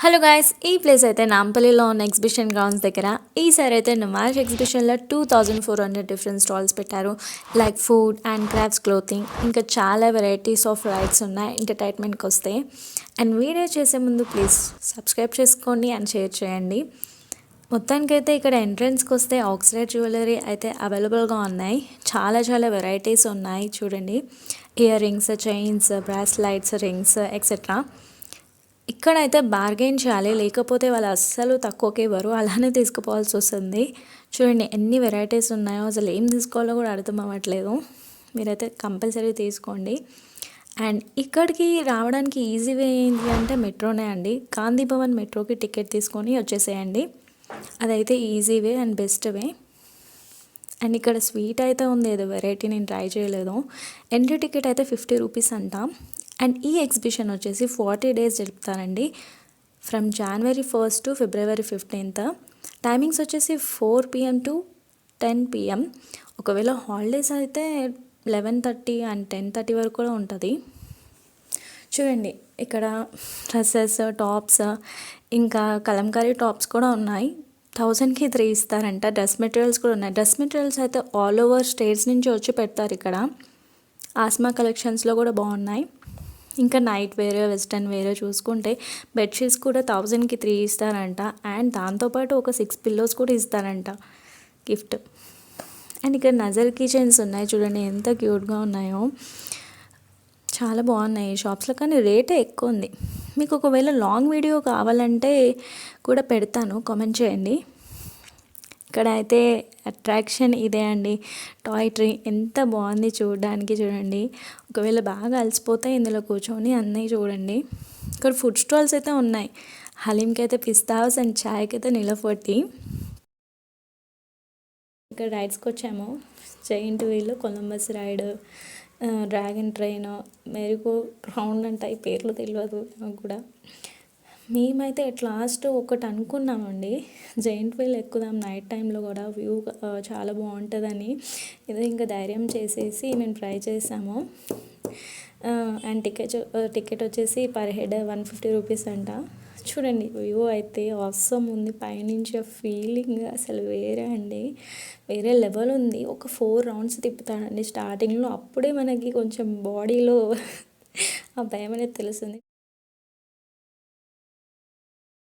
Hello guys, ఈ place అయితే నాంపల్లిలో ఉన్న ఎగ్జిబిషన్ గ్రౌండ్స్ దగ్గర. ఈసారి అయితే నుమాష్ ఎగ్జిబిషన్లో 2400 డిఫరెంట్ స్టాల్స్ పెట్టారు. Like food and crafts, clothing, ఇంకా చాలా వెరైటీస్ ఆఫ్ రైడ్స్ ఉన్నాయి ఎంటర్టైన్మెంట్కి వస్తే. అండ్ వీడియో చేసే ముందు ప్లీజ్ సబ్స్క్రైబ్ చేసుకోండి అండ్ షేర్ చేయండి. మొత్తానికైతే ఇక్కడ ఎంట్రన్స్కి వస్తే ఆక్సిడైడ్ జ్యువెలరీ అయితే అవైలబుల్గా ఉన్నాయి. చాలా చాలా వెరైటీస్ ఉన్నాయి చూడండి. Ear rings, chains, bracelets, rings etcetera. ఇక్కడైతే బార్గెన్ చేయాలి, లేకపోతే వాళ్ళు అస్సలు తక్కువకి ఇవ్వరు, అలానే తీసుకుపోవాల్సి వస్తుంది. చూడండి ఎన్ని వెరైటీస్ ఉన్నాయో, అసలు ఏం తీసుకోవాలో కూడా అర్థం అవ్వట్లేదు. మీరైతే కంపల్సరీ తీసుకోండి. అండ్ ఇక్కడికి రావడానికి ఈజీ వే ఏంటి అంటే మెట్రోనే అండి. గాంధీ భవన్ మెట్రోకి టికెట్ తీసుకొని వచ్చేసేయండి. అదైతే easy way and best way. And ఇక్కడ స్వీట్ అయితే ఉంది, ఏదో వెరైటీ నేను ట్రై చేయలేదు. ఎంట్రీ టికెట్ అయితే 50 రూపీస్ అంట. అండ్ ఈ ఎగ్జిబిషన్ వచ్చేసి 40 డేస్ జరుపుతారండి, from January 1st to February 15th. Timings వచ్చేసి 4 PM to 10 PM. ఒకవేళ హాలిడేస్ అయితే 11:30 అండ్ 10:30 వరకు కూడా ఉంటుంది. చూడండి ఇక్కడ డ్రెస్సెస్, టాప్స్, ఇంకా కలంకారీ టాప్స్ కూడా ఉన్నాయి. 1000కి 3 ఇస్తారంట. డ్రెస్ మెటీరియల్స్ కూడా ఉన్నాయి. డ్రెస్ మెటీరియల్స్ అయితే ఆల్ ఓవర్ స్టేట్స్ నుంచి వచ్చి పెడతారు ఇక్కడ. ఆస్మా కలెక్షన్స్లో కూడా బాగున్నాయి. ఇంకా నైట్ వేర్, వెస్ట్రన్ వేర్ చూసుకుంటే బెడ్షీట్స్ కూడా 1000కి 3 ఇస్తారంట. అండ్ దాంతోపాటు ఒక 6 పిల్లోస్ కూడా ఇస్తారంట గిఫ్ట్. అండ్ ఇక్కడ నజర్ కిచెన్స్ ఉన్నాయి చూడండి, ఎంత క్యూట్గా ఉన్నాయో. చాలా బాగున్నాయి ఈ షాప్స్లో, కానీ రేటే ఎక్కువ ఉంది. మీకు ఒకవేళ లాంగ్ వీడియో కావాలంటే కూడా పెడతాను, కామెంట్ చేయండి. ఇక్కడ అయితే అట్రాక్షన్ ఇదే అండి, టాయ్ ట్రీ. ఎంత బాగుంది చూడడానికి, చూడండి. ఒకవేళ బాగా అలసిపోతే ఇందులో కూర్చొని అన్నీ చూడండి. ఇక్కడ ఫుడ్ స్టాల్స్ అయితే ఉన్నాయి. హలీంకి అయితే పిస్తా హౌస్ అండ్ చాయ్కి అయితే నిలబొట్టి. ఇక్కడ రైడ్స్కి వచ్చాము. Giant wheel, Columbus ride, dragon train, merry go round అంట, ఈ పేర్లు తెలియదు నాకు కూడా. మేమైతే ఎట్ లాస్ట్ ఒకటి అనుకున్నామండి, జైంట్ వీల్ ఎక్కుదాం నైట్ టైంలో కూడా, వ్యూ చాలా బాగుంటుందని. ఏదో ఇంకా ధైర్యం చేసేసి మేము ట్రై చేసాము. అండ్ టికెట్ వచ్చేసి పర్ హెడ్ 150 రూపీస్ అంట. చూడండి వ్యూ అయితే అవసరం ఉంది, పైనుంచి ఆ ఫీలింగ్ అసలు వేరే అండి, వేరే లెవెల్ ఉంది. ఒక 4 రౌండ్స్ తిప్పుతాడండి స్టార్టింగ్లో, అప్పుడే మనకి కొంచెం బాడీలో ఆ భయం అనేది తెలుస్తుంది.